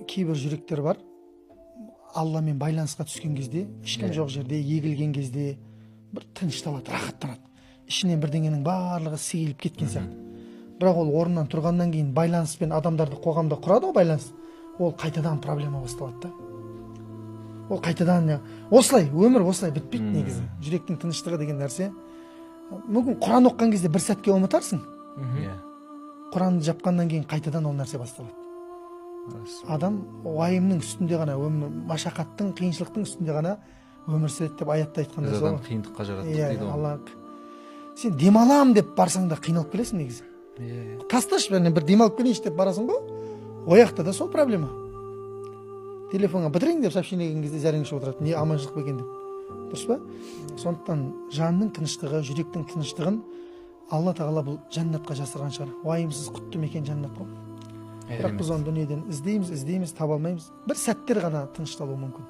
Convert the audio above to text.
кейбір жүректер бар, Алламен байланысқа түскен кезде, ешкім жоқ жерде, егілген кезде бір тынышталады, рахаттанады. Ішінен бірдеңенің барлығы сейіліп кеткен сияқты. Бірақ ол орнынан тұрғаннан кейін байланыспен адамдарды қоғамда құрады ғой байланыс. Ол қайтадан проблема басталады да. Ол қайтадан осылай, өмір осылай бітпейді негізі. Жүректің тыныштығы деген нәрсе. Мүмкін Құран оқыған кезде бір сәтке ұмытарсың. Құранды жапқаннан кейін қайтадан ол нәрсе басталады. Адам уайымның үстінде ғана, машақаттың, қиыншылықтың үстінде ғана өмір сүреді деп аятта айтқандай сол. Адам қиындыққа жаратты дейді ғой. Сен демалам деп барсаң да қиналып келесің негізі. Тасташы, бір демалып келейінші деп барасың ғой. Ояқта да сол проблема. Телефонға бітірейін деп сообщение келген кезде зәреңші отырады. Не аманшылық ба екен деп. Дұрыс па? Сондықтан жанның тыныштығы, жүректің тыныштығын Алла тағала бұл жәннатқа жасырған шығар. Уайымсыз құтты мекен жәннат қой. Бірақ біз оны дүниеден іздейміз, таба алмаймыз. Бір сәттер ғана тынышталуы мүмкін.